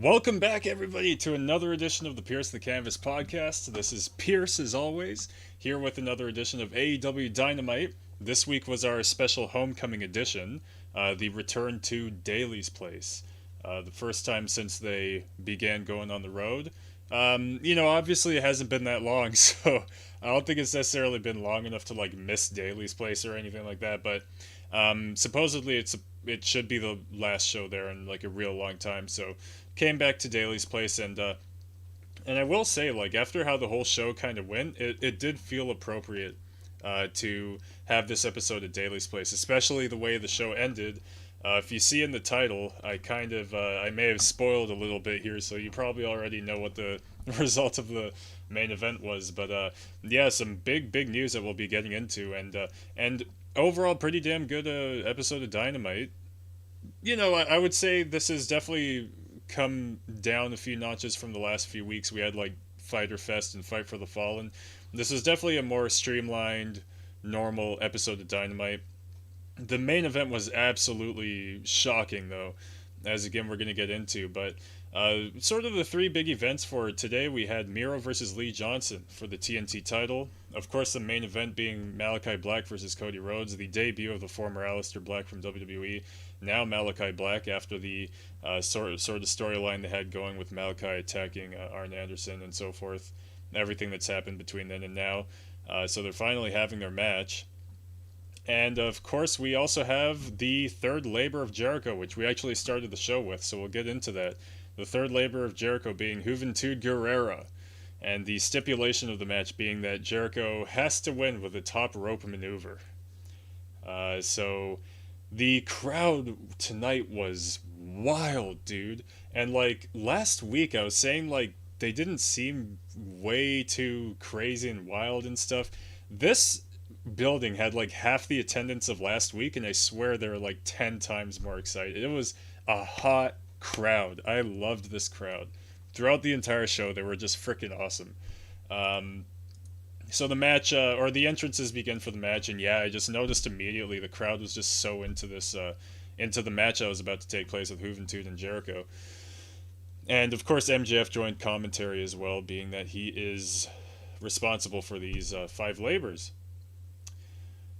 Welcome back, everybody, to another edition of the Pierce the Canvas podcast. This is Pierce, as always, here with another edition of AEW Dynamite. This week was our special homecoming edition, the return to Daly's Place. The first time since they began going on the road. Obviously it hasn't been that long, so I don't think it's necessarily been long enough to miss Daly's Place or anything like that. But supposedly it should be the last show there in a real long time. So came back to Daly's Place, and I will say, after how the whole show kind of went, it did feel appropriate to have this episode of Daly's Place, especially the way the show ended. If you see in the title, I may have spoiled a little bit here, so you probably already know what the result of the main event was. But yeah, some big news that we'll be getting into, and overall pretty damn good episode of Dynamite. I would say this has definitely come down a few notches from the last few weeks. We had Fighter Fest and Fight for the Fallen. This is definitely a more streamlined, normal episode of Dynamite. The main event was absolutely shocking, though, as again we're going to get into. But sort of the three big events for today, we had Miro versus Lee Johnson for the TNT title. Of course, the main event being Malachi Black versus Cody Rhodes, the debut of the former Aleister Black from WWE. Now Malachi Black, after the sort of storyline they had going with Malachi attacking Arn Anderson and so forth. Everything that's happened between then and now. So they're finally having their match. And of course, we also have the third labor of Jericho, which we actually started the show with, so we'll get into that. The third labor of Jericho being Juventud Guerrera, and the stipulation of the match being that Jericho has to win with a top rope maneuver. So the crowd tonight was wild, dude. And last week, I was saying they didn't seem way too crazy and wild and stuff. This building had half the attendance of last week, and I swear they were 10 times more excited. It was a hot crowd. I loved this crowd. Throughout the entire show, they were just freaking awesome. So the match, or the entrances begin for the match, and yeah, I just noticed immediately the crowd was just so into this, into the match that was about to take place with Juventud and Jericho. And of course, MJF joined commentary as well, being that he is responsible for these 5 labors.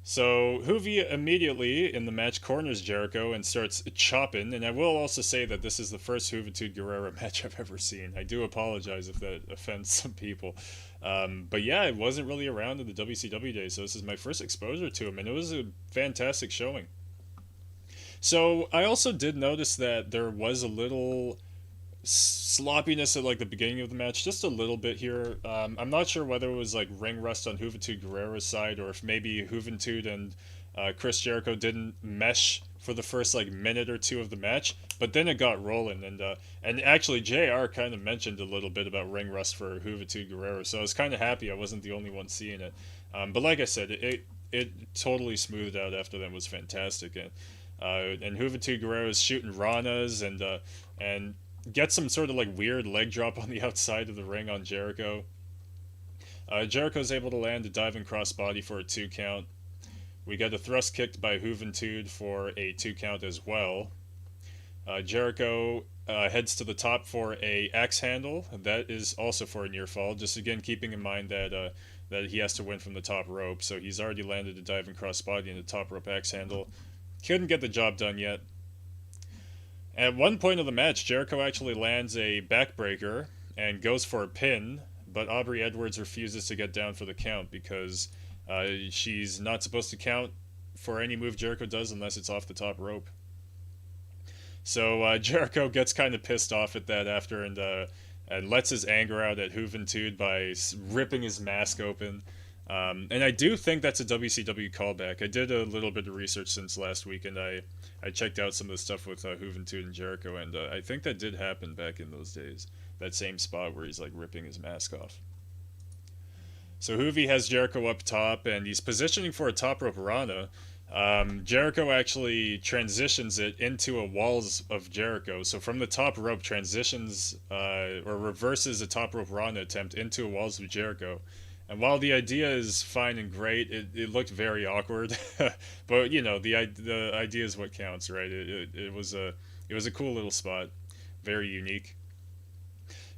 So Juvi immediately in the match corners Jericho and starts chopping, and I will also say that this is the first Juventud Guerrera match I've ever seen. I do apologize if that offends some people. But yeah, I wasn't really around in the WCW days, so this is my first exposure to him, and it was a fantastic showing. So I also did notice that there was a little sloppiness at the beginning of the match, just a little bit here. I'm not sure whether it was ring rust on Juventud Guerrera's side, or if maybe Juventud and Chris Jericho didn't mesh for the first minute or two of the match, but then it got rolling, and actually JR kind of mentioned a little bit about ring rust for Juventud Guerrera, so I was kind of happy I wasn't the only one seeing it. But like I said, it totally smoothed out after that. It was fantastic, and Juventud Guerrera is shooting Ranas and get some sort of weird leg drop on the outside of the ring on Jericho. Jericho's able to land a diving crossbody for a 2 count. We get a thrust kicked by Juventud for a 2 count as well. Jericho heads to the top for a axe handle. That is also for a near fall. Just again keeping in mind that that he has to win from the top rope. So he's already landed a diving crossbody and a top rope axe handle. Couldn't get the job done yet. At one point of the match, Jericho actually lands a backbreaker and goes for a pin, but Aubrey Edwards refuses to get down for the count because she's not supposed to count for any move Jericho does unless it's off the top rope. So Jericho gets kind of pissed off at that after, and lets his anger out at Juventud by ripping his mask open. And I do think that's a WCW callback. I did a little bit of research since last week, and I checked out some of the stuff with Juventud and Jericho, and I think that did happen back in those days. That same spot where he's ripping his mask off. So Juvi has Jericho up top, and he's positioning for a top rope Rana. Jericho actually transitions it into a Walls of Jericho. So from the top rope, transitions or reverses a top rope Rana attempt into a Walls of Jericho. And while the idea is fine and great, it looked very awkward. But the idea is what counts, right? It was a cool little spot, very unique.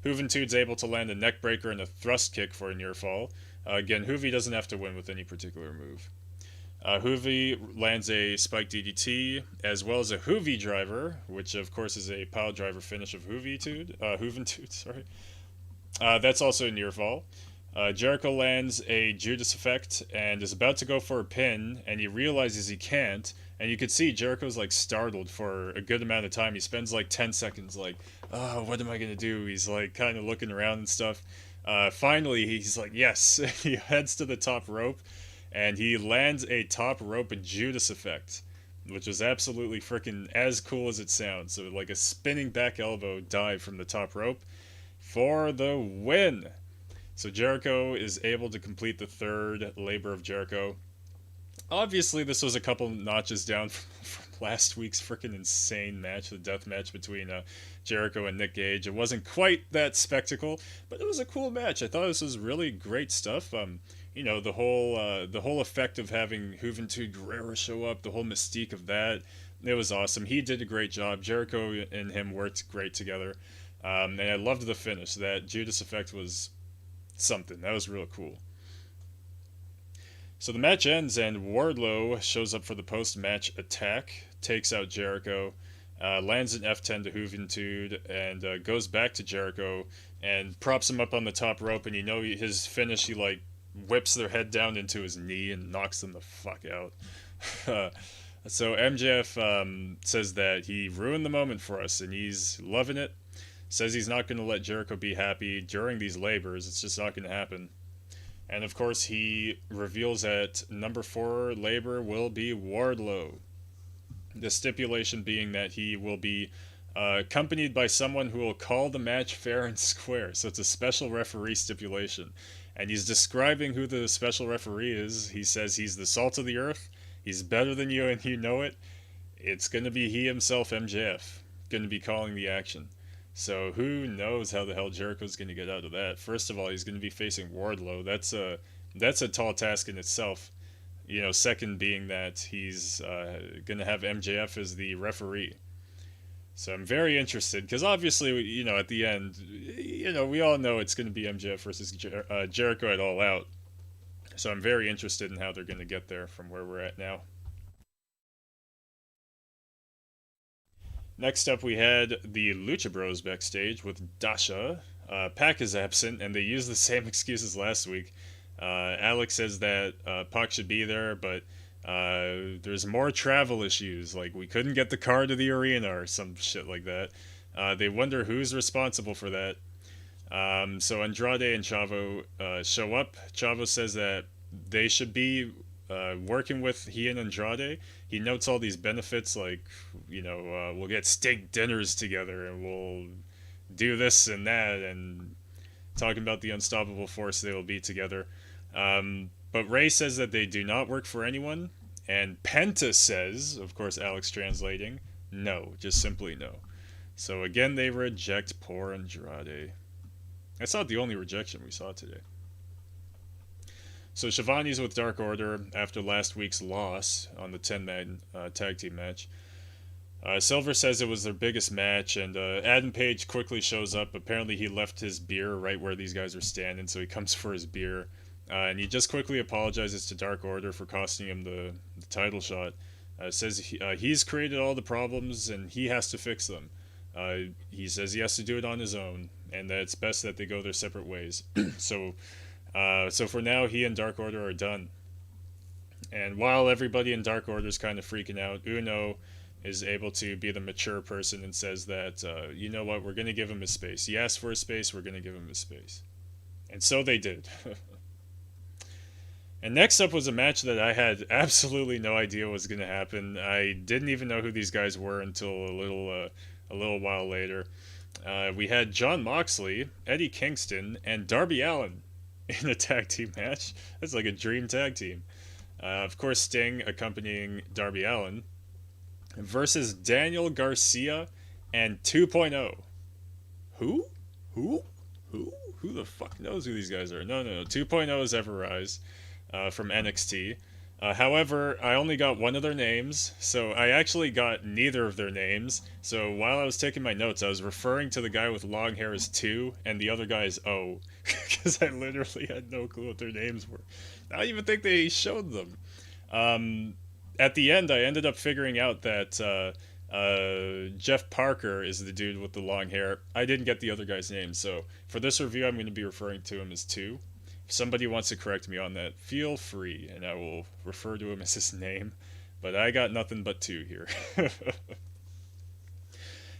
Juventude's able to land a neckbreaker and a thrust kick for a near fall. Again, Juvi doesn't have to win with any particular move. Juvi lands a spike DDT as well as a Juvi driver, which of course is a pile driver finish of Juventude. Sorry. That's also a near fall. Jericho lands a Judas effect and is about to go for a pin, and he realizes he can't. And you could see Jericho's like startled for a good amount of time. He spends like 10 seconds, like, oh, what am I gonna do? He's like kind of looking around and stuff. Finally, he's like, yes. He heads to the top rope, and he lands a top rope Judas effect, which is absolutely freaking as cool as it sounds. So like a spinning back elbow dive from the top rope for the win. So Jericho is able to complete the third labor of Jericho. Obviously, this was a couple notches down from last week's freaking insane match, the death match between Jericho and Nick Gage. It wasn't quite that spectacle, but it was a cool match. I thought this was really great stuff. The whole effect of having Juventud Guerrero show up, the whole mystique of that, it was awesome. He did a great job. Jericho and him worked great together, and I loved the finish. That Judas effect was something. That was real cool. So the match ends, and Wardlow shows up for the post-match attack, takes out Jericho, lands an F10 to Juventud, and goes back to Jericho and props him up on the top rope. And his finish, he like whips their head down into his knee and knocks them the fuck out. So MJF says that he ruined the moment for us, and he's loving it. Says he's not going to let Jericho be happy during these labors. It's just not going to happen. And of course, he reveals that number 4 labor will be Wardlow. The stipulation being that he will be accompanied by someone who will call the match fair and square. So it's a special referee stipulation. And he's describing who the special referee is. He says he's the salt of the earth. He's better than you and you know it. It's going to be he himself, MJF, going to be calling the action. So who knows how the hell Jericho's going to get out of that. First of all, he's going to be facing Wardlow. That's a tall task in itself. Second being that he's going to have MJF as the referee. So I'm very interested, because obviously, at the end, we all know it's going to be MJF versus Jericho at All Out. So I'm very interested in how they're going to get there from where we're at now. Next up, we had the Lucha Bros backstage with Dasha. Pac is absent, and they use the same excuse as last week. Alex says that Pac should be there, but there's more travel issues. Like, we couldn't get the car to the arena or some shit like that. They wonder who's responsible for that. So Andrade and Chavo show up. Chavo says that they should be working with he and Andrade. He notes all these benefits, like, we'll get steak dinners together and we'll do this and that, and talking about the unstoppable force they will be together. But Ray says that they do not work for anyone, and Penta says, of course Alex translating, no, just simply no. So again, they reject poor Andrade. That's not the only rejection we saw today. So Shivani's with Dark Order after last week's loss on the 10-man tag team match. Silver says it was their biggest match, and Adam Page quickly shows up. Apparently he left his beer right where these guys are standing, so he comes for his beer. And he just quickly apologizes to Dark Order for costing him the title shot. Says he's created all the problems and he has to fix them. He says he has to do it on his own, and that it's best that they go their separate ways. So for now, he and Dark Order are done. And while everybody in Dark Order is kind of freaking out, Uno is able to be the mature person and says that, you know what, we're going to give him his space. He asked for his space, we're going to give him his space. And so they did. And next up was a match that I had absolutely no idea was going to happen. I didn't even know who these guys were until a little while later. We had Jon Moxley, Eddie Kingston, and Darby Allin in a tag team match. That's like a dream tag team. Of course, Sting accompanying Darby Allin versus Daniel Garcia and 2.0. Who? Who the fuck knows who these guys are? No. 2.0 is Ever Rise from NXT. However, I only got one of their names, so I actually got neither of their names. So while I was taking my notes, I was referring to the guy with long hair as 2 and the other guy as O, because I literally had no clue what their names were. I don't even think they showed them. Um, at the end, I ended up figuring out that Jeff Parker is the dude with the long hair. I didn't get the other guy's name, so for this review, I'm going to be referring to him as 2. If somebody wants to correct me on that, feel free, and I will refer to him as his name. But I got nothing but 2 here.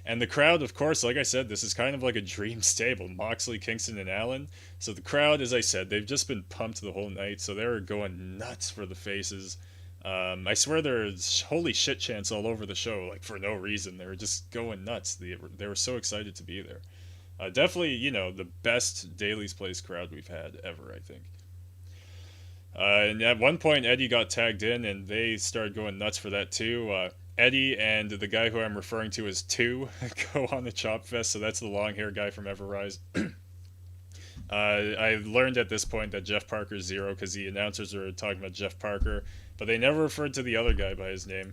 And the crowd, of course, like I said, this is kind of like a dream stable. Moxley, Kingston, and Allen. So the crowd, as I said, they've just been pumped the whole night. So they're going nuts for the faces. I swear there's holy shit chants all over the show, like for no reason. They were just going nuts. They were so excited to be there. Definitely, the best Daily's Place crowd we've had ever, I think. And at one point, Eddie got tagged in, and they started going nuts for that too. Eddie and the guy who I'm referring to as 2 go on the Chop Fest, so that's the long hair guy from Everrise. I learned at this point that Jeff Parker's 0 because the announcers were talking about Jeff Parker, but they never referred to the other guy by his name.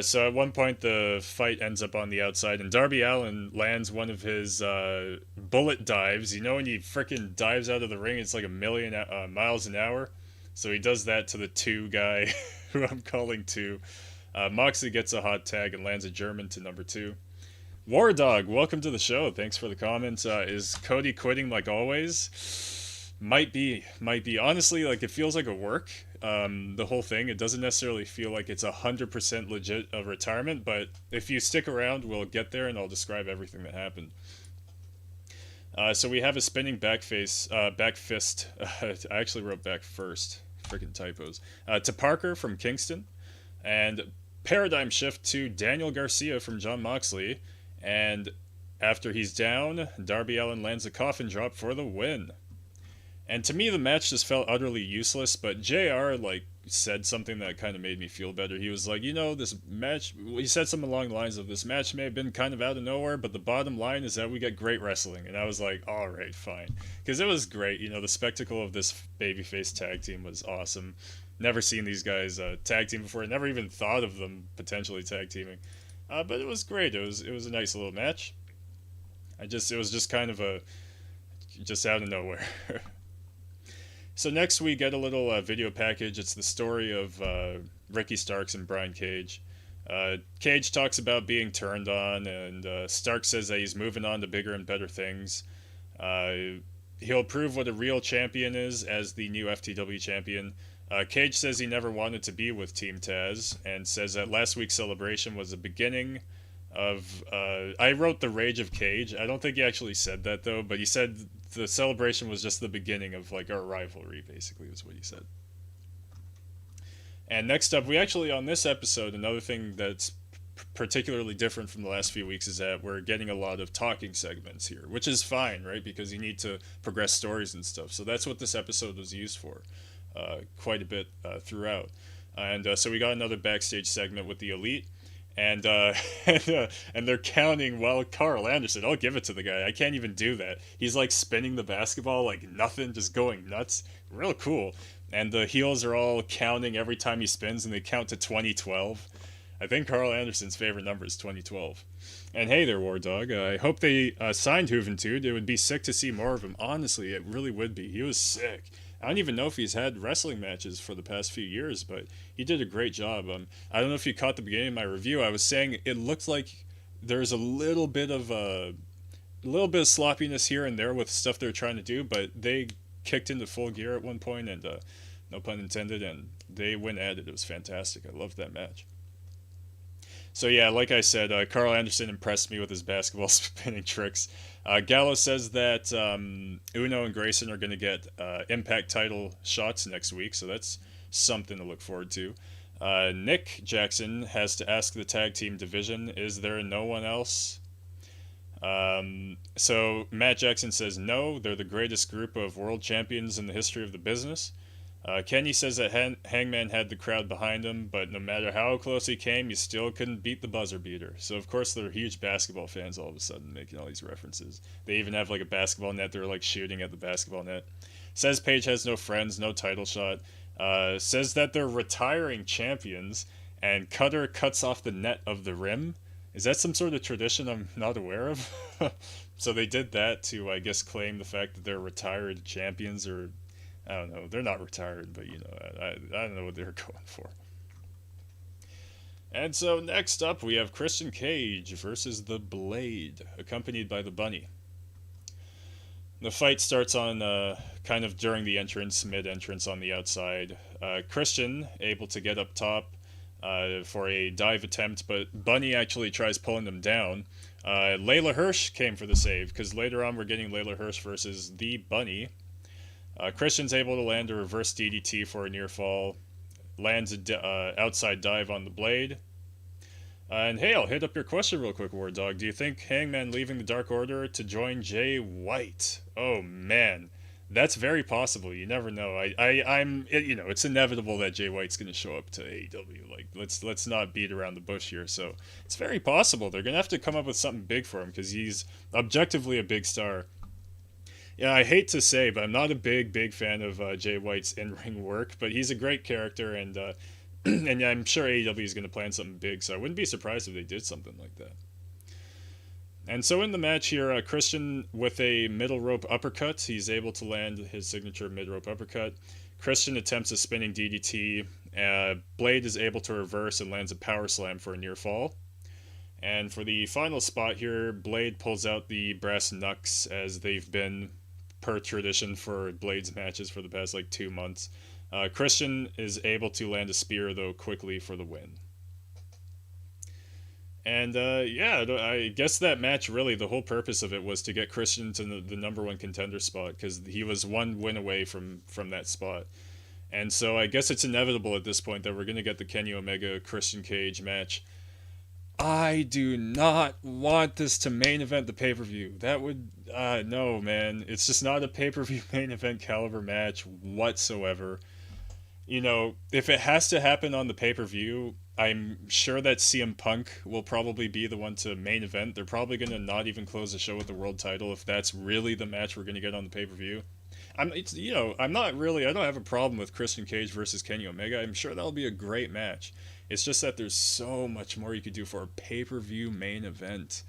So at one point the fight ends up on the outside, and Darby Allin lands one of his bullet dives. When he frickin' dives out of the ring, it's like a million miles an hour. So he does that to the 2 guy, who I'm calling 2. Moxley gets a hot tag and lands a German to number 2. War Dog, welcome to the show. Thanks for the comments. Is Cody quitting like always? Might be. Honestly, like, it feels like a work. The whole thing. It doesn't necessarily feel like it's 100% legit of retirement, but if you stick around, we'll get there, and I'll describe everything that happened. So we have a spinning back fist. I actually wrote back first. Freaking typos. To Parker from Kingston, and paradigm shift to Daniel Garcia from Jon Moxley, and after he's down, Darby Allin lands a coffin drop for the win. And to me, the match just felt utterly useless, but JR, said something that kind of made me feel better. He was like, this match, he said something along the lines of, this match may have been kind of out of nowhere, but the bottom line is that we get great wrestling. And I was like, all right, fine. Because it was great. The spectacle of this babyface tag team was awesome. Never seen these guys tag team before. Never even thought of them potentially tag teaming. But it was great. It was a nice little match. It was just kind of just out of nowhere. So next we get a little video package. It's the story of Ricky Starks and Brian Cage. Cage talks about being turned on, and Starks says that he's moving on to bigger and better things. He'll prove what a real champion is as the new FTW champion. Cage says he never wanted to be with Team Taz, and says that last week's celebration was the beginning of... I wrote the Rage of Cage. I don't think he actually said that, though, but he said the celebration was just the beginning of our rivalry, basically, was what he said. And next up, we actually, on this episode, another thing that's particularly different from the last few weeks is that we're getting a lot of talking segments here, which is fine, right? Because you need to progress stories and stuff. So that's what this episode was used for, quite a bit throughout. And so we got another backstage segment with the Elite. And and they're counting while Carl Anderson, I'll give it to the guy. I can't even do that. He's spinning the basketball like nothing, just going nuts. Real cool. And the heels are all counting every time he spins, and they count to 2012. I think Carl Anderson's favorite number is 2012. And hey there, War Dog. I hope they signed Juventud. It would be sick to see more of him. Honestly, it really would be. He was sick. I don't even know if he's had wrestling matches for the past few years, but he did a great job. I don't know if you caught the beginning of my review. I was saying it looked like there's a little bit of sloppiness here and there with stuff they're trying to do, but they kicked into full gear at one point, and no pun intended, and they went at it. It was fantastic. I loved that match. So yeah, like I said, Carl Anderson impressed me with his basketball spinning tricks. Gallo says that Uno and Grayson are going to get Impact title shots next week, so that's something to look forward to. Nick Jackson has to ask the tag team division, is there no one else? So Matt Jackson says no, they're the greatest group of world champions in the history of the business. Kenny says that Hangman had the crowd behind him, but no matter how close he came, he still couldn't beat the buzzer beater. So, of course, they're huge basketball fans all of a sudden, making all these references. They even have, a basketball net. They're, shooting at the basketball net. Says Page has no friends, no title shot. says that they're retiring champions, and Cutter cuts off the net of the rim. Is that some sort of tradition I'm not aware of? So they did that to, I guess, claim the fact that they're retired champions, or I don't know. They're not retired, but I don't know what they're going for. And so next up, we have Christian Cage versus the Blade, accompanied by the Bunny. The fight starts on kind of during the entrance, mid-entrance on the outside. Christian able to get up top for a dive attempt, but Bunny actually tries pulling them down. Layla Hirsch came for the save, because later on we're getting Layla Hirsch versus the Bunny. Christian's able to land a reverse DDT for a near fall, lands an outside dive on the Blade. And hey, I'll hit up your question real quick, War Dog. Do you think Hangman leaving the Dark Order to join Jay White? Oh man, that's very possible. You never know. It's inevitable that Jay White's going to show up to AEW. Like, let's not beat around the bush here. So it's very possible they're going to have to come up with something big for him, because he's objectively a big star. Yeah, I hate to say, but I'm not a big fan of Jay White's in-ring work, but he's a great character, and and yeah, I'm sure AEW is going to plan something big, so I wouldn't be surprised if they did something like that. And so in the match here, Christian with a middle rope uppercut, he's able to land his signature mid rope uppercut. Christian attempts a spinning DDT. Blade is able to reverse and lands a power slam for a near fall. And for the final spot here, Blade pulls out the brass knucks, as they've been per tradition for Blade's matches for the past 2 months. Christian is able to land a spear, though, quickly for the win. And I guess that match, really, the whole purpose of it was to get Christian to the number one contender spot, because he was one win away from that spot. And so I guess it's inevitable at this point that we're going to get the Kenny Omega Christian Cage match. I do not want this to main event the pay-per-view. That would, no, man. It's just not a pay-per-view main event caliber match whatsoever. If it has to happen on the pay-per-view, I'm sure that CM Punk will probably be the one to main event. They're probably going to not even close the show with the world title if that's really the match we're going to get on the pay-per-view. I don't have a problem with Christian Cage versus Kenny Omega. I'm sure that'll be a great match. It's just that there's so much more you could do for a pay-per-view main event.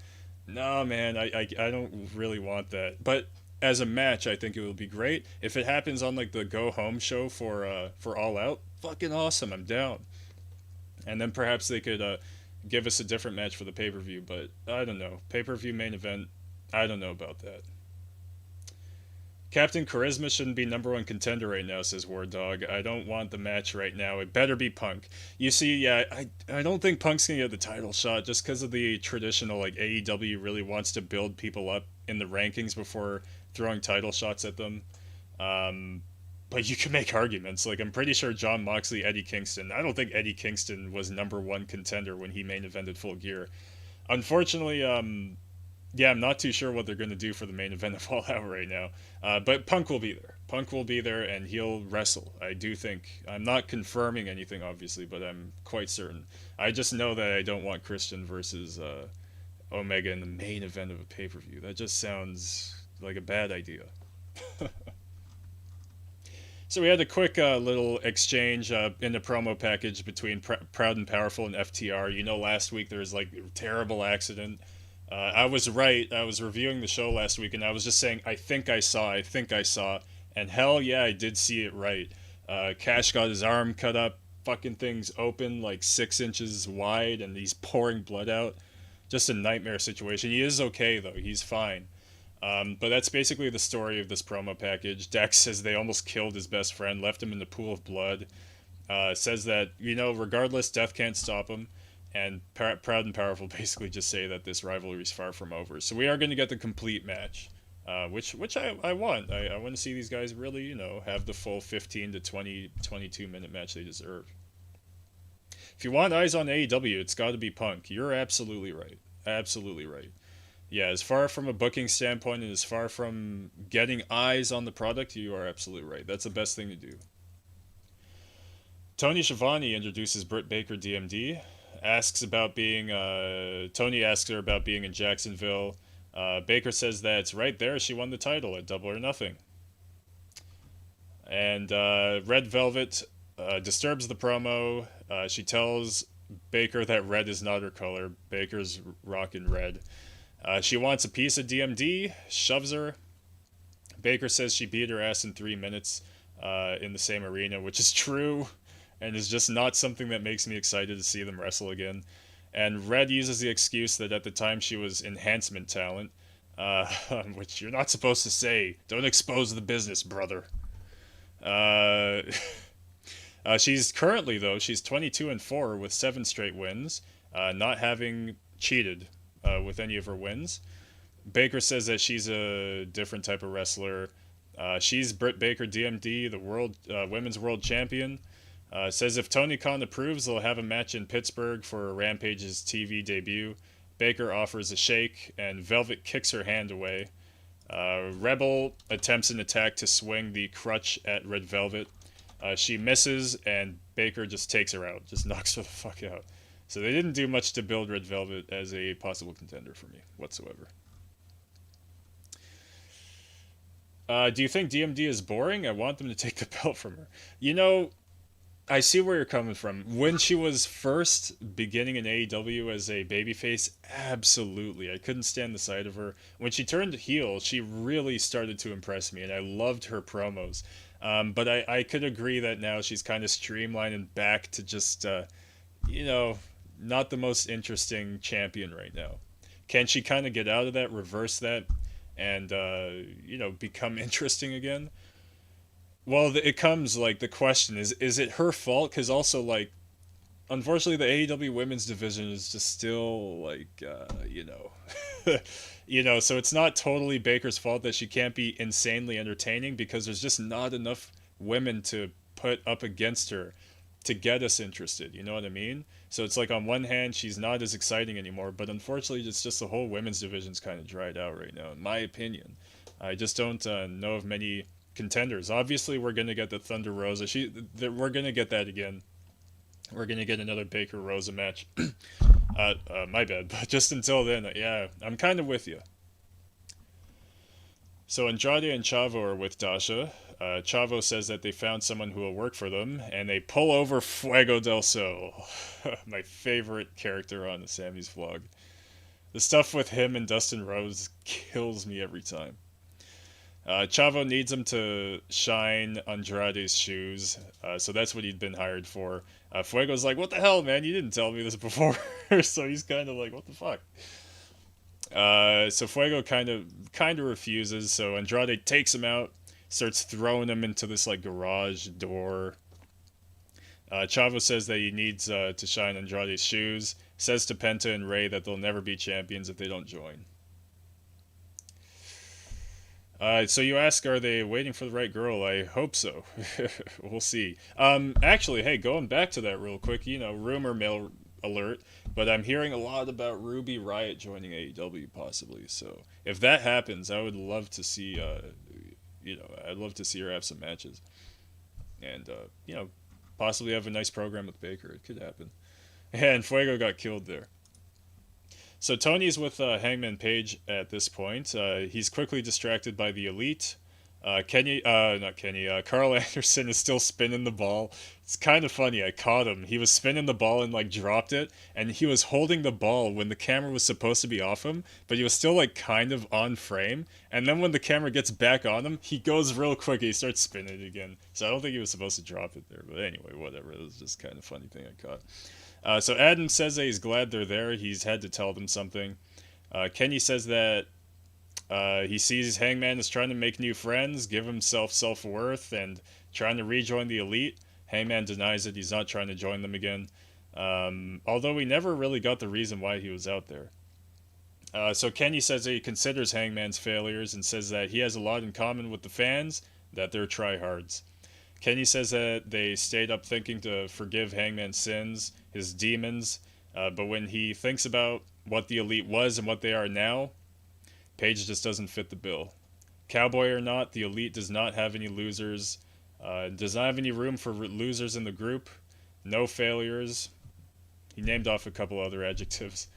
No, man, I don't really want that. But as a match, I think it will be great. If it happens on the Go Home show for All Out, fucking awesome. I'm down. And then perhaps they could give us a different match for the pay-per-view. But I don't know. Pay-per-view main event, I don't know about that. Captain Charisma shouldn't be number one contender right now, says War Dog. I don't want the match right now. It better be Punk. You see, yeah, I don't think Punk's going to get the title shot just because of the traditional, AEW really wants to build people up in the rankings before throwing title shots at them. But you can make arguments. I'm pretty sure Jon Moxley, Eddie Kingston. I don't think Eddie Kingston was number one contender when he main evented Full Gear. Unfortunately, yeah, I'm not too sure what they're going to do for the main event of All Out right now. But Punk will be there. Punk will be there, and he'll wrestle. I do think. I'm not confirming anything, obviously, but I'm quite certain. I just know that I don't want Christian versus Omega in the main event of a pay-per-view. That just sounds like a bad idea. So we had a quick little exchange in the promo package between Proud and Powerful and FTR. Last week there was a terrible accident. I was right. I was reviewing the show last week, and I was just saying, I think I saw, and hell yeah, I did see it right. Cash got his arm cut up, fucking things open 6 inches wide, and he's pouring blood out. Just a nightmare situation. He is okay, though. He's fine. But that's basically the story of this promo package. Dax says they almost killed his best friend, left him in the pool of blood. Says that, regardless, death can't stop him. And Proud and Powerful basically just say that this rivalry is far from over. So we are going to get the complete match, which I want. I want to see these guys really, have the full 15 to 22 minute match they deserve. If you want eyes on AEW, it's got to be Punk. You're absolutely right. Absolutely right. Yeah, as far from a booking standpoint and as far from getting eyes on the product, you are absolutely right. That's the best thing to do. Tony Schiavone introduces Britt Baker, DMD. Tony asks her about being in Jacksonville. Baker says that it's right there. She won the title at Double or Nothing. And Red Velvet disturbs the promo. She tells Baker that red is not her color. Baker's rocking red. She wants a piece of DMD, shoves her. Baker says she beat her ass in 3 minutes in the same arena, which is true and is just not something that makes me excited to see them wrestle again. And Red uses the excuse that at the time she was enhancement talent, uh, which you're not supposed to say. Don't expose the business, brother. Uh, she's currently, though, she's 22-4 with 7 straight wins, not having cheated with any of her wins. Baker says that she's a different type of wrestler. She's Britt Baker, DMD, the world women's world champion. Says if Tony Khan approves, they'll have a match in Pittsburgh for Rampage's TV debut. Baker offers a shake, and Velvet kicks her hand away. Rebel attempts an attack to swing the crutch at Red Velvet. She misses, and Baker just takes her out, just knocks her the fuck out. So they didn't do much to build Red Velvet as a possible contender for me whatsoever. Do you think DMD is boring? I want them to take the belt from her. You know, I see where you're coming from. When she was first beginning in AEW as a babyface, absolutely. I couldn't stand the sight of her. When she turned heel, she really started to impress me, and I loved her promos. But I could agree that now she's kind of streamlined and back to just, you know, not the most interesting champion right now. Can she kind of get out of that, reverse that, and, you know, become interesting again? Well, it comes like the question is it her fault? Because also, like, unfortunately, the AEW women's division is just still like, you know, you know. So it's not totally Baker's fault that she can't be insanely entertaining because there's just not enough women to put up against her to get us interested. You know what I mean? So it's like on one hand she's not as exciting anymore, but unfortunately, it's just the whole women's division's kind of dried out right now, in my opinion. I just don't know of many contenders. Obviously, we're gonna get the Thunder Rosa. We're gonna get that again. We're gonna get another Baker Rosa match. My bad, but just until then, yeah, I'm kind of with you. So Andrade and Chavo are with Dasha. Chavo says that they found someone who will work for them, and they pull over Fuego del Sol, my favorite character on the Sammy's vlog. The stuff with him and Dustin Rhodes kills me every time. Chavo needs him to shine Andrade's shoes, so that's what he'd been hired for. Fuego's like, "What the hell, man? You didn't tell me this before." So he's kind of like, "What the fuck?" So Fuego kind of refuses. So Andrade takes him out, starts throwing him into this like garage door. Chavo says that he needs to shine Andrade's shoes. Says to Penta and Ray that they'll never be champions if they don't join. So you ask, are they waiting for the right girl? I hope so. We'll see. Actually, hey, going back to that real quick, you know, rumor mill alert, but I'm hearing a lot about Ruby Riott joining AEW possibly. So if that happens, I would love to see, you know, I'd love to see her have some matches, and you know, possibly have a nice program with Baker. It could happen. And Fuego got killed there. So Tony's with Hangman Page at this point. He's quickly distracted by the Elite. Not Kenny. Carl Anderson is still spinning the ball. It's kind of funny. I caught him. He was spinning the ball and like dropped it, and he was holding the ball when the camera was supposed to be off him, but he was still like kind of on frame. And then when the camera gets back on him, he goes real quick. And he starts spinning it again. So I don't think he was supposed to drop it there. But anyway, whatever. It was just kind of funny thing I caught. So Adam says that he's glad they're there. He's had to tell them something. Kenny says that he sees Hangman is trying to make new friends, give himself self-worth, and trying to rejoin the Elite. Hangman denies that he's not trying to join them again, although we never really got the reason why he was out there. So Kenny says that he considers Hangman's failures and says that he has a lot in common with the fans, that they're tryhards. Kenny says that they stayed up thinking to forgive Hangman's sins, his demons, but when he thinks about what the Elite was and what they are now, Page just doesn't fit the bill. Cowboy or not, the Elite does not have any losers, does not have any room for losers in the group, no failures. He named off a couple other adjectives.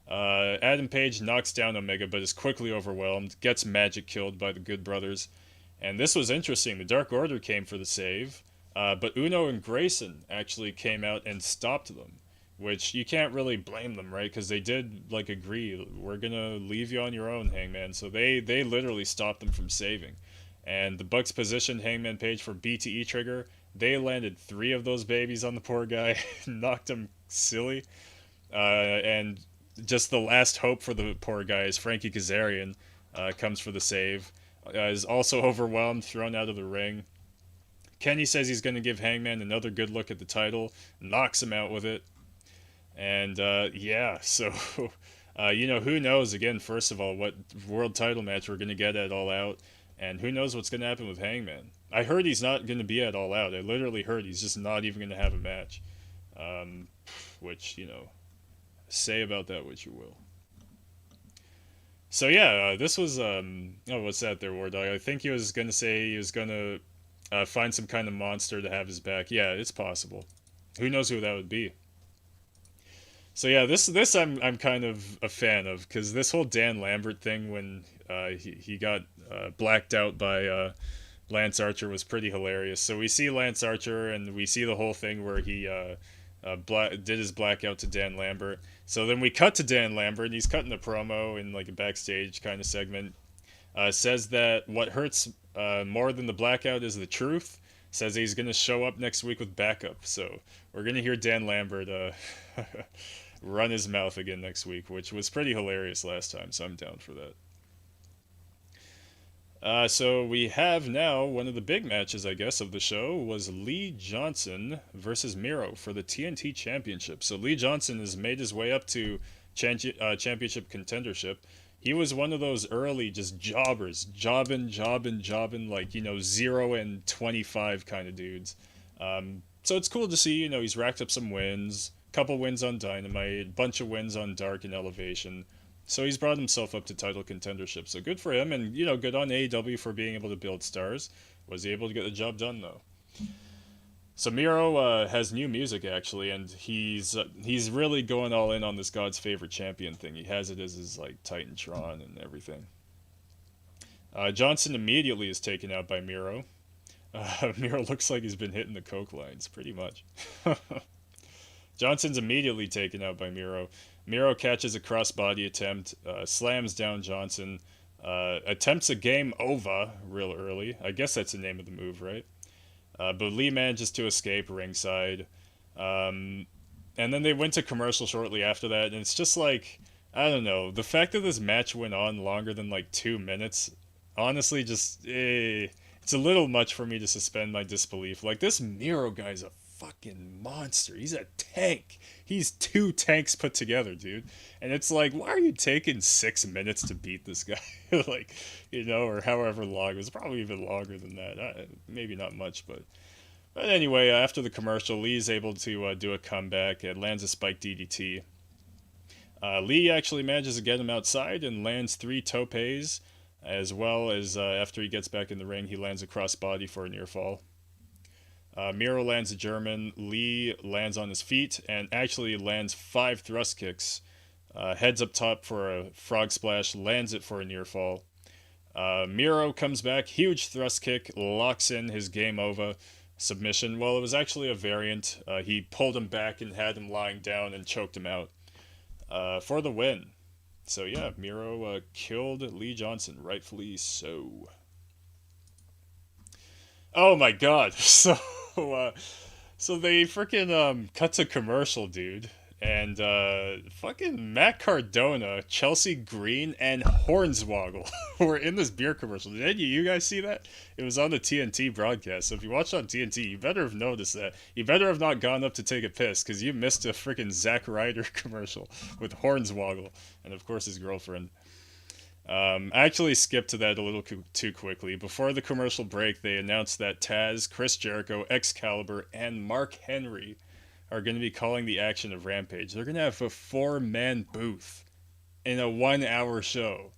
Adam Page knocks down Omega but is quickly overwhelmed, gets magic killed by the Good Brothers. And this was interesting. The Dark Order came for the save. But Uno and Grayson actually came out and stopped them, which you can't really blame them, right? Because they did like agree, we're gonna leave you on your own, Hangman. So they literally stopped them from saving, and the Bucks positioned Hangman Page for BTE trigger. They landed three of those babies on the poor guy, knocked him silly, and just the last hope for the poor guy is Frankie Kazarian comes for the save. Is also overwhelmed, thrown out of the ring. Kenny says he's going to give Hangman another good look at the title, knocks him out with it. And yeah, so who knows? Again, first of all, what world title match we're going to get at All Out, and who knows what's going to happen with Hangman. I heard he's not going to be at All Out. I literally heard he's just not even going to have a match. Which, say about that what you will. So yeah, this was what's that there, War Dog? I think he was gonna say he was gonna find some kind of monster to have his back. Yeah, it's possible. Who knows who that would be? So yeah, this I'm kind of a fan of, because this whole Dan Lambert thing when he got blacked out by Lance Archer was pretty hilarious. So we see Lance Archer and we see the whole thing where he did his blackout to Dan Lambert. So then we cut to Dan Lambert, and he's cutting a promo in like a backstage kind of segment. Says that what hurts more than the blackout is the truth. Says he's going to show up next week with backup. So we're going to hear Dan Lambert run his mouth again next week, which was pretty hilarious last time, so I'm down for that. So we have now one of the big matches, I guess, of the show was Lee Johnson versus Miro for the TNT Championship. So Lee Johnson has made his way up to championship contendership. He was one of those early just jobbers, jobbing, like, 0 and 25 kind of dudes. So it's cool to see, he's racked up some wins, couple wins on Dynamite, bunch of wins on Dark and Elevation. So he's brought himself up to title contendership. So good for him, and good on AEW for being able to build stars. Was he able to get the job done though? So Miro has new music actually, and he's really going all in on this God's favorite champion thing. He has it as his like Titantron and everything. Johnson immediately is taken out by Miro. Miro looks like he's been hitting the coke lines pretty much. Johnson's immediately taken out by Miro. Miro catches a crossbody attempt, slams down Johnson, attempts a game over real early. I guess that's the name of the move, right? But Lee manages to escape ringside. And then they went to commercial shortly after that, and it's just like, I don't know, the fact that this match went on longer than like 2 minutes, honestly, just, it's a little much for me to suspend my disbelief. Like, this Miro guy's a fucking monster. He's a tank. He's 2 tanks put together, dude. And it's like, why are you taking 6 minutes to beat this guy? Like, or however long. It was probably even longer than that. Maybe not much, but anyway, after the commercial, Lee's able to do a comeback and lands a spike DDT. Lee actually manages to get him outside and lands 3 topes, as well as after he gets back in the ring, he lands a crossbody for a near fall. Miro lands a German. Lee lands on his feet and actually lands 5 thrust kicks. Heads up top for a frog splash, lands it for a near fall. Miro comes back, huge thrust kick, locks in his game over submission. Well, it was actually a variant. He pulled him back and had him lying down and choked him out for the win. So yeah, Miro killed Lee Johnson, rightfully so. Oh my god, so they freaking cut to commercial, dude, and fucking Matt Cardona, Chelsea Green, and Hornswoggle were in this beer commercial. Did any of you guys see that? It was on the TNT broadcast, so if you watched on TNT, you better have noticed that. You better have not gone up to take a piss, because you missed a freaking Zack Ryder commercial with Hornswoggle, and of course his girlfriend. I actually skipped to that a little too quickly. Before the commercial break, they announced that Taz, Chris Jericho, Excalibur, and Mark Henry are going to be calling the action of Rampage. They're going to have a 4-man booth in a 1-hour show.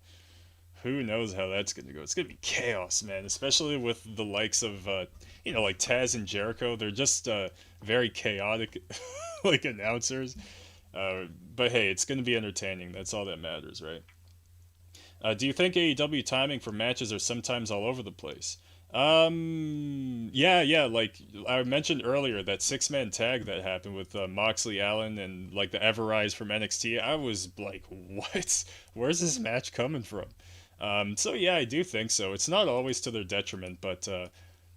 Who knows how that's going to go? It's going to be chaos, man, especially with the likes of, like Taz and Jericho. They're just very chaotic, like, announcers. But hey, it's going to be entertaining. That's all that matters, right? Do you think AEW timing for matches are sometimes all over the place? Yeah, like I mentioned earlier, that six-man tag that happened with Moxley, Allen, and like the Everrise from NXT. I was like, what? Where's this match coming from? So yeah, I do think so. It's not always to their detriment, but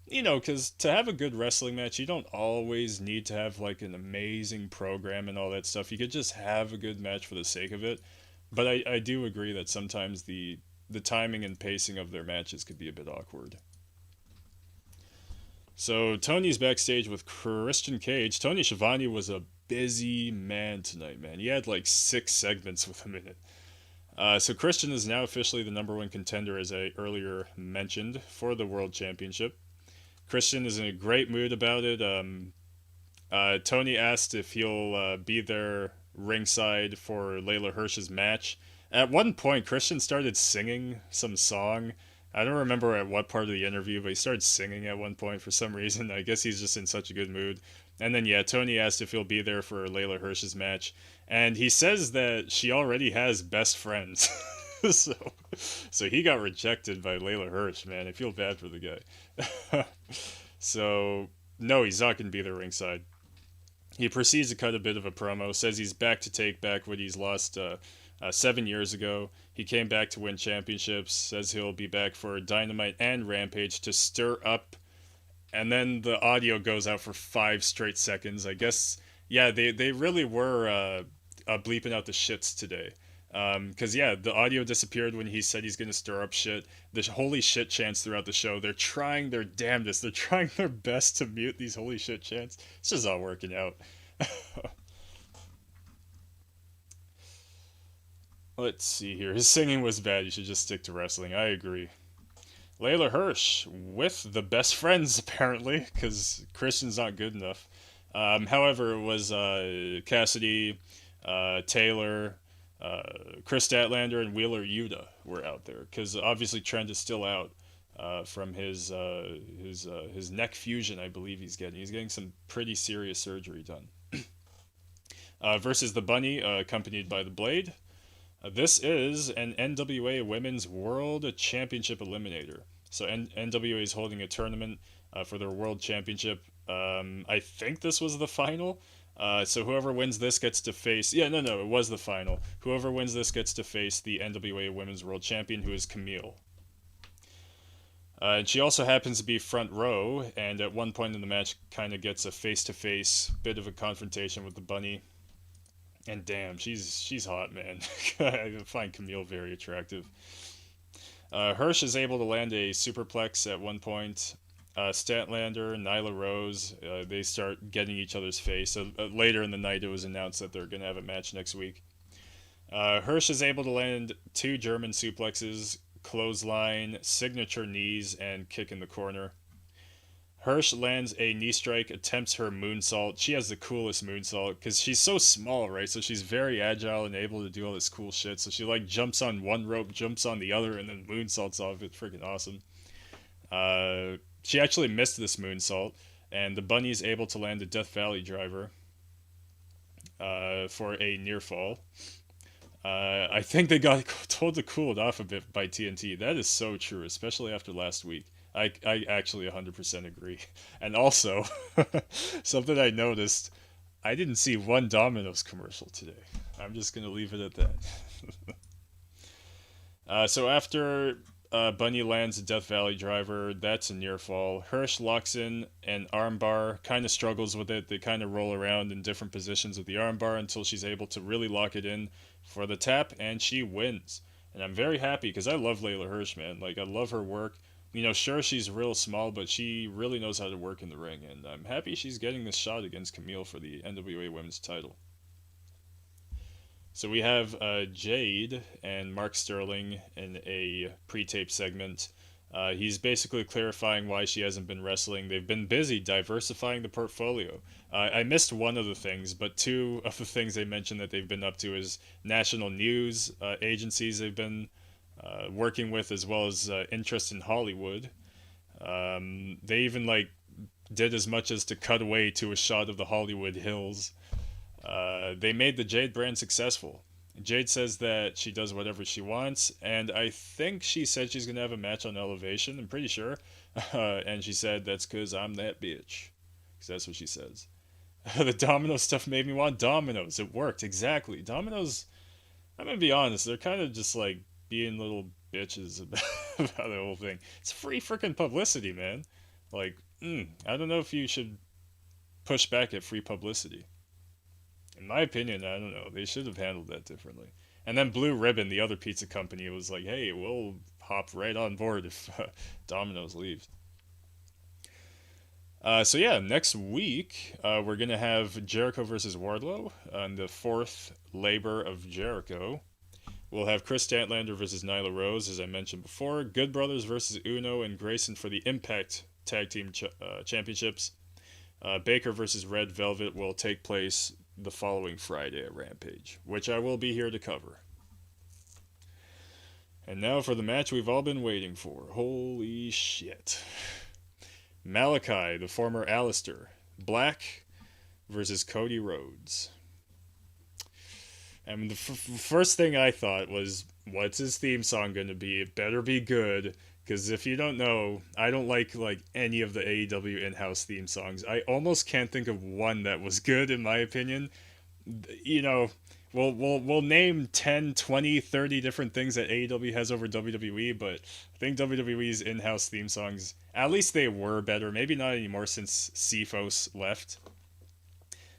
because to have a good wrestling match, you don't always need to have like an amazing program and all that stuff. You could just have a good match for the sake of it. But I do agree that sometimes the timing and pacing of their matches could be a bit awkward. So Tony's backstage with Christian Cage. Tony Schiavone was a busy man tonight, man. He had like 6 segments with him in it. So Christian is now officially the number one contender, as I earlier mentioned, for the World Championship. Christian is in a great mood about it. Tony asked if he'll be there ringside for Layla Hirsch's match. At one point, Christian started singing some song. I don't remember at what part of the interview, but he started singing at one point for some reason. I guess he's just in such a good mood. And then, yeah, Tony asked if he'll be there for Layla Hirsch's match. And he says that she already has best friends. so, so he got rejected by Layla Hirsch, man. I feel bad for the guy. So, no, he's not going to be there ringside. He proceeds to cut a bit of a promo, says he's back to take back what he's lost 7 years ago. He came back to win championships, says he'll be back for Dynamite and Rampage to stir up. And then the audio goes out for 5 straight seconds. I guess, yeah, they really were bleeping out the shits today. Because, yeah, the audio disappeared when he said he's going to stir up shit. The holy shit chants throughout the show. They're trying their damnedest. They're trying their best to mute these holy shit chants. It's just not working out. Let's see here. His singing was bad. You should just stick to wrestling. I agree. Layla Hirsch with the best friends, apparently, because Christian's not good enough. However, it was Cassidy, Taylor, Chris Statlander, and Wheeler Yuta were out there, because obviously Trent is still out from his neck fusion, I believe he's getting. He's getting some pretty serious surgery done. Versus the Bunny, accompanied by the Blade. This is an NWA Women's World Championship Eliminator. So NWA is holding a tournament for their World Championship. I think this was the final. So whoever wins this gets to face... Yeah, no, it was the final. Whoever wins this gets to face the NWA Women's World Champion, who is Camille. And she also happens to be front row, and at one point in the match kind of gets a face-to-face bit of a confrontation with the Bunny. And damn, she's hot, man. I find Camille very attractive. Hirsch is able to land a superplex at one point. Statlander, Nyla Rose, they start getting each other's face. So later in the night, it was announced that they're going to have a match next week. Hirsch is able to land 2 German suplexes, clothesline, signature knees, and kick in the corner. Hirsch lands a knee strike, attempts her moonsault. She has the coolest moonsault because she's so small, right? So she's very agile and able to do all this cool shit. So she like jumps on one rope, jumps on the other, and then moonsaults off it. Freaking awesome. She actually missed this moonsault, and the Bunny is able to land a Death Valley driver for a near fall. I think they got told to cool it off a bit by TNT. That is so true, especially after last week. I actually 100% agree. And also, something I noticed, I didn't see one Domino's commercial today. I'm just going to leave it at that. So after Bunny lands a Death Valley driver, that's a near fall. Hirsch locks in an armbar, kind of struggles with it. They kind of roll around in different positions with the armbar until she's able to really lock it in for the tap, and she wins. And I'm very happy because I love Layla Hirsch, man. Like, I love her work. Sure, she's real small, but she really knows how to work in the ring, and I'm happy she's getting this shot against Camille for the NWA Women's title. So we have Jade and Mark Sterling in a pre-tape segment. He's basically clarifying why she hasn't been wrestling. They've been busy diversifying the portfolio. I missed one of the things, but 2 of the things they mentioned that they've been up to is national news agencies they've been working with, as well as interest in Hollywood. They even did as much as to cut away to a shot of the Hollywood Hills. They made the Jade brand successful. Jade says that she does whatever she wants, and I think she said she's gonna have a match on Elevation. I'm pretty sure, and she said that's because I'm that bitch, because that's what she says. The Domino stuff made me want Dominoes. It worked exactly. Dominoes. I'm gonna be honest. They're kind of just like being little bitches about the whole thing. It's free freaking publicity, man. Like, I don't know if you should push back at free publicity. In my opinion, I don't know. They should have handled that differently. And then Blue Ribbon, the other pizza company, was like, "Hey, we'll hop right on board if Domino's leaves." So yeah, next week we're gonna have Jericho versus Wardlow on the fourth Labor of Jericho. We'll have Chris Statlander versus Nyla Rose, as I mentioned before. Good Brothers versus Uno and Grayson for the Impact Tag Team Championships. Baker versus Red Velvet will take place the following Friday at Rampage, which I will be here to cover. And now for the match we've all been waiting for. Holy shit. Malachi, the former Alistair Black, versus Cody Rhodes. And the first thing I thought was, what's his theme song going to be? It better be good, because if you don't know, I don't like any of the AEW in-house theme songs. I almost can't think of one that was good, in my opinion. You know, we'll name 10, 20, 30 different things that AEW has over WWE, but I think WWE's in-house theme songs, at least they were better. Maybe not anymore since CFOS left.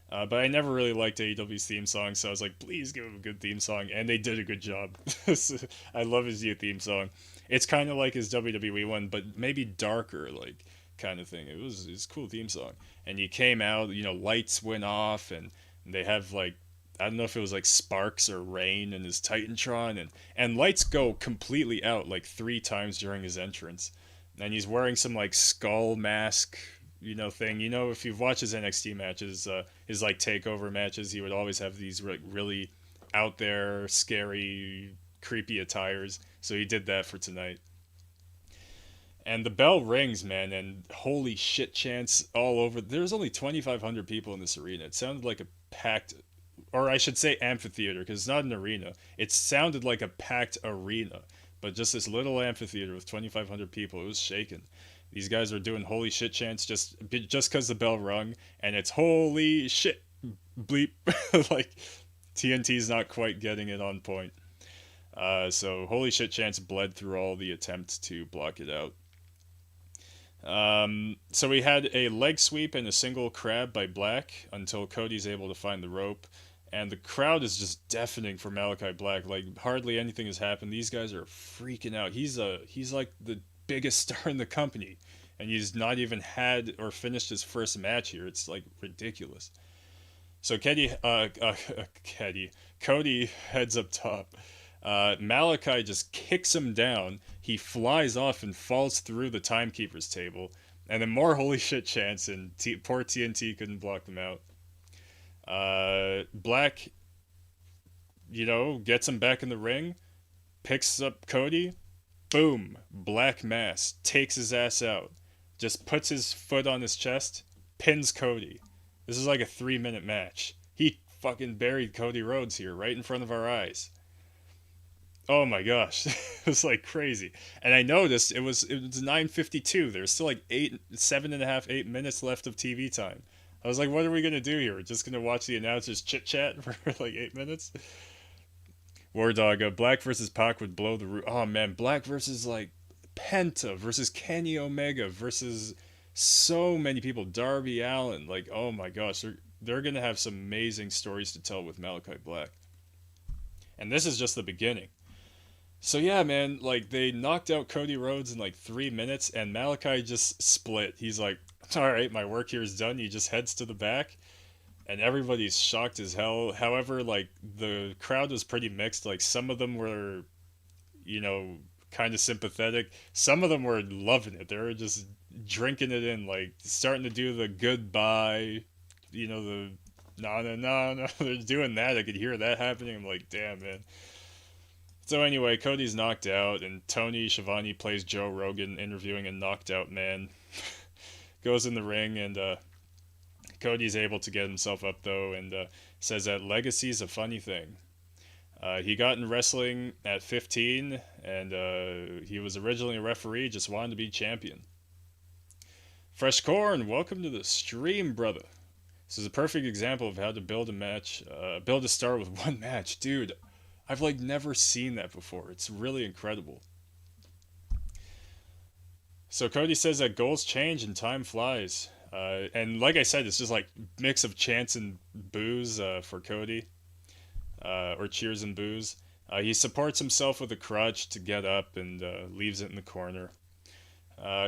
But I never really liked AEW's theme song, so I was like, please give him a good theme song, and they did a good job. I love his new theme song. It's kind of like his WWE one, but maybe darker, like, kind of thing. It was a cool theme song. And he came out, lights went off, and they have, like, I don't know if it was, like, sparks or rain in his Titantron, and lights go completely out, like, 3 times during his entrance. And he's wearing some, like, skull mask thing. If you've watched his NXT matches, his like takeover matches, he would always have these really out there, scary, creepy attires. So he did that for tonight. And the bell rings, man, and holy shit chants all over. There's only 2,500 people in this arena. It sounded like a packed, or I should say amphitheater, because it's not an arena. It sounded like a packed arena, but just this little amphitheater with 2,500 people. It was shaking. These guys are doing holy shit chants just because the bell rung, and it's holy shit bleep. Like, TNT's not quite getting it on point. So holy shit chants bled through all the attempts to block it out. So we had a leg sweep and a single crab by Black until Cody's able to find the rope. And the crowd is just deafening for Malachi Black. Like, hardly anything has happened. These guys are freaking out. He's like the biggest star in the company, and he's not even had or finished his first match here. It's like ridiculous. So Cody heads up top. Malachi just kicks him down. He flies off and falls through the timekeeper's table, and then more holy shit chants, and poor TNT couldn't block them out. Black, gets him back in the ring, picks up Cody. Boom! Black Mass takes his ass out, just puts his foot on his chest, pins Cody. This is like a 3-minute match. He fucking buried Cody Rhodes here right in front of our eyes. Oh my gosh, it was like crazy. And I noticed it was 9:52. There's still like 8 minutes left of TV time. I was like, what are we gonna do here? We're just gonna watch the announcers chit chat for like 8 minutes? War Dog, Black versus Pac would blow the roof. Oh man, Black versus like Penta versus Kenny Omega versus so many people. Darby Allin, like, oh my gosh, they're gonna have some amazing stories to tell with Malachi Black. And this is just the beginning. So yeah, man, like they knocked out Cody Rhodes in like 3 minutes, and Malachi just split. He's like, all right, my work here is done. He just heads to the back. And everybody's shocked as hell. However, like, the crowd was pretty mixed. Like, some of them were, kind of sympathetic. Some of them were loving it. They were just drinking it in, like, starting to do the goodbye, the no. They're doing that. I could hear that happening. I'm like, damn, man. So anyway, Cody's knocked out, and Tony Schiavone plays Joe Rogan interviewing a knocked out man. Goes in the ring, and, Cody's able to get himself up, though, and says that legacy's a funny thing. He got in wrestling at 15, and he was originally a referee, just wanted to be champion. Fresh Corn, welcome to the stream, brother. This is a perfect example of how to build a match, build a star with one match. Dude, I've like never seen that before. It's really incredible. So Cody says that goals change and time flies. And like I said, it's just like mix of chants and boos for Cody, or cheers and boos. He supports himself with a crutch to get up and leaves it in the corner.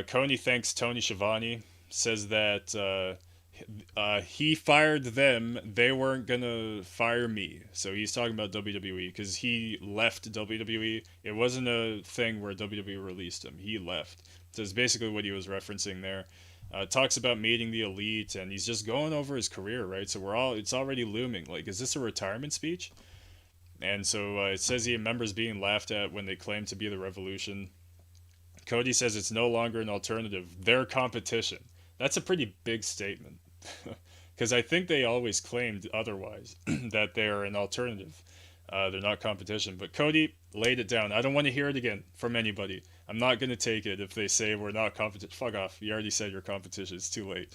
Cody thanks Tony Schiavone, says that he fired them, they weren't gonna fire me. So he's talking about WWE because he left WWE. It wasn't a thing where WWE released him. He left. So it's basically what he was referencing there. Talks about meeting the elite, and he's just going over his career, right? So it's already looming. Like, is this a retirement speech? And so it says he remembers being laughed at when they claimed to be the Revolution. Cody says it's no longer an alternative. They're competition. That's a pretty big statement. Because I think they always claimed otherwise, that they're an alternative. They're not competition. But Cody laid it down. I don't want to hear it again from anybody. I'm not going to take it if they say we're not competition. Fuck off. You already said you're competition. It's too late.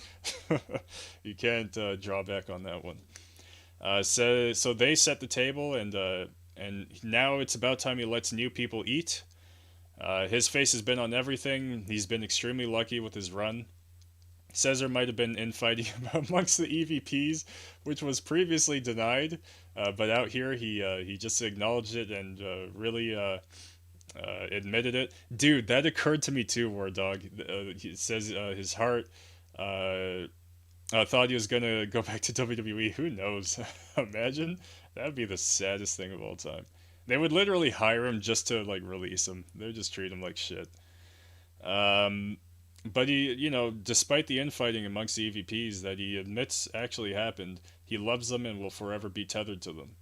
You can't draw back on that one. So they set the table, and now it's about time he lets new people eat. His face has been on everything. He's been extremely lucky with his run. Says there might have been infighting amongst the EVPs, which was previously denied, but out here he just acknowledged it and really admitted it. Dude, that occurred to me too, War Dog. He says his heart thought he was gonna go back to WWE. Who knows? Imagine, that'd be the saddest thing of all time. They would literally hire him just to like release him. They'd just treat him like shit. But he, despite the infighting amongst the EVPs that he admits actually happened, he loves them and will forever be tethered to them.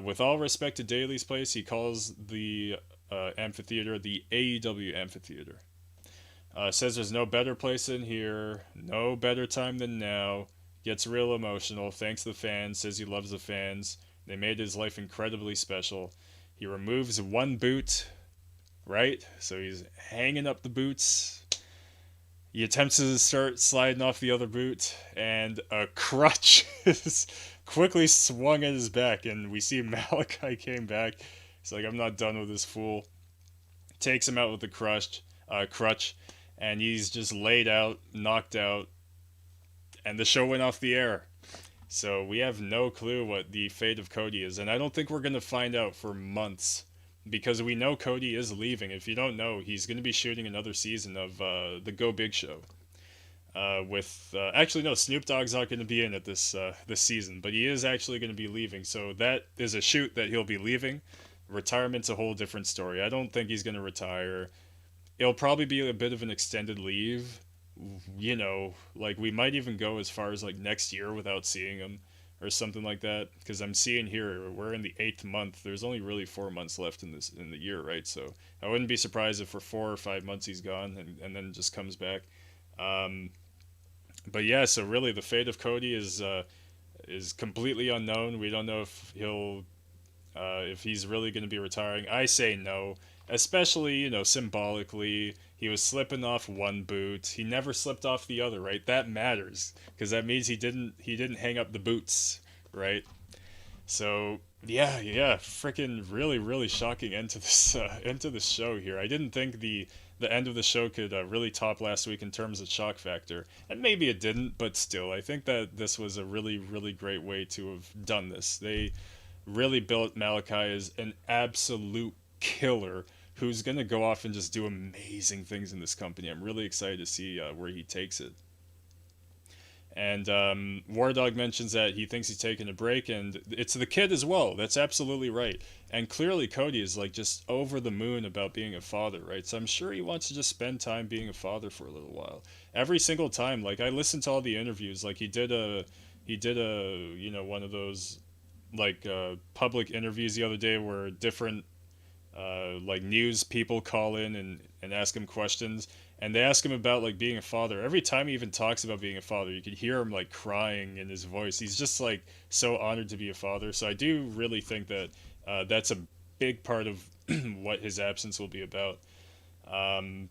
With all respect to Daly's place, he calls the amphitheater the AEW amphitheater. Says there's no better place than here, no better time than now. Gets real emotional, thanks the fans, says he loves the fans. They made his life incredibly special. He removes one boot, right? So he's hanging up the boots. He attempts to start sliding off the other boot, and a crutch is quickly swung at his back, and we see Malachi came back. He's like, I'm not done with this fool. Takes him out with the crutch, and he's just laid out, knocked out, and the show went off the air. So we have no clue what the fate of Cody is, and I don't think we're going to find out for months, because we know Cody is leaving. If you don't know, he's going to be shooting another season of the Go Big Show. Actually, no, Snoop Dogg's not going to be in it this season, but he is actually going to be leaving. So that is a shoot that he'll be leaving. Retirement's a whole different story. I don't think he's going to retire. It'll probably be a bit of an extended leave. Like we might even go as far as like next year without seeing him or something like that, because I'm seeing here we're in the 8th month. There's only really 4 months left in the year, right? So I wouldn't be surprised if for 4 or 5 months he's gone and then just comes back. But yeah, so really the fate of Cody is completely unknown. We don't know if he's really going to be retiring. I say no, especially symbolically. He was slipping off one boot. He never slipped off the other, right? That matters, because that means he didn't hang up the boots, right? So yeah, freaking really shocking end to this show here. I didn't think the end of the show could really top last week in terms of shock factor, and maybe it didn't, but still, I think that this was a really great way to have done this. They really built Malachi as an absolute killer who's going to go off and just do amazing things in this company. I'm really excited to see where he takes it. And War Dog mentions that he thinks he's taking a break, and it's the kid as well. That's absolutely right. And clearly Cody is like just over the moon about being a father, right? So I'm sure he wants to just spend time being a father for a little while. Every single time, like I listened to all the interviews, like he did a one of those like public interviews the other day where different like news people call in and ask him questions, and they ask him about like being a father. Every time he even talks about being a father, you can hear him like crying in his voice. He's just like so honored to be a father. So I do really think that That's a big part of what his absence will be about. Um,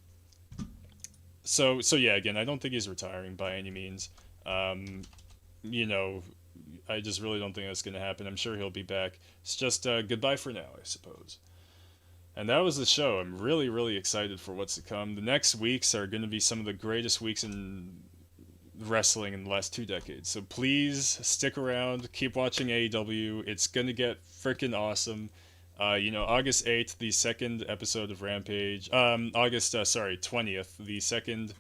so yeah, again, I don't think he's retiring by any means. Um, you know, I just really don't think that's going to happen. I'm sure he'll be back. It's just goodbye for now, I suppose. And that was the show. I'm really, really excited for what's to come. The next weeks are going to be some of the greatest weeks in wrestling in the last 2 decades. So please stick around, keep watching AEW. It's going to get freaking awesome. August 8th, the second episode of Rampage. Sorry, 20th, the second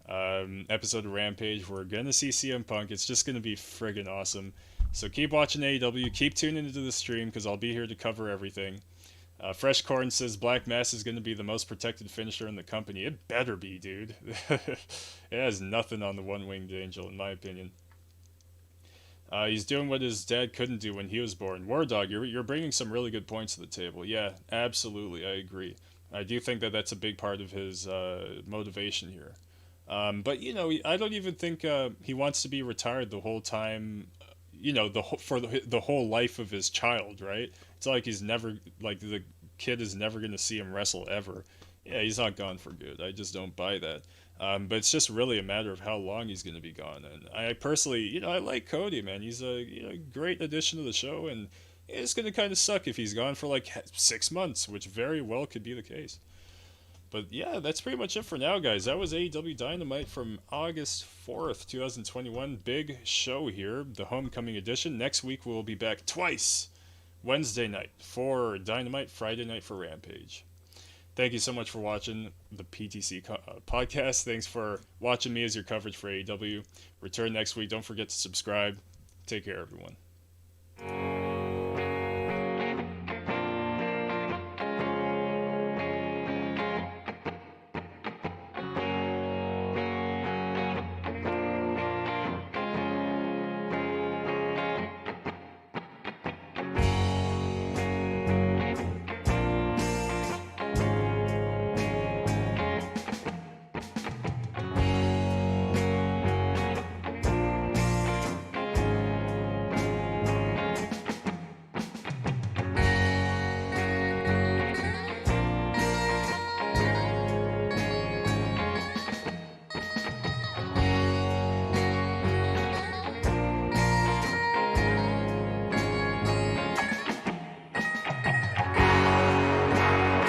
episode of Rampage. We're going to see CM Punk. It's just going to be friggin' awesome. So keep watching AEW. Keep tuning into the stream because I'll be here to cover everything. Fresh Corn says Black Mass is going to be the most protected finisher in the company. It better be, dude. It has nothing on the one-winged angel, in my opinion. He's doing what his dad couldn't do when he was born. War Dog, you're bringing some really good points to the table. Yeah, absolutely, I agree. I do think that that's a big part of his motivation here. But I don't even think he wants to be retired the whole time. For the whole life of his child, right? It's not like he's never like the kid is never going to see him wrestle ever. Yeah, he's not gone for good. I just don't buy that. But it's just really a matter of how long he's going to be gone. And I personally, I like Cody, man. He's a great addition to the show, and it's going to kind of suck if he's gone for like 6 months, which very well could be the case. But yeah, that's pretty much it for now, guys. That was AEW Dynamite from August 4th, 2021. Big show here, the homecoming edition. Next week we'll be back twice. Wednesday night for Dynamite, Friday night for Rampage. Thank you so much for watching the PTC podcast. Thanks for watching me as your coverage for AEW. Return next week. Don't forget to subscribe. Take care, everyone.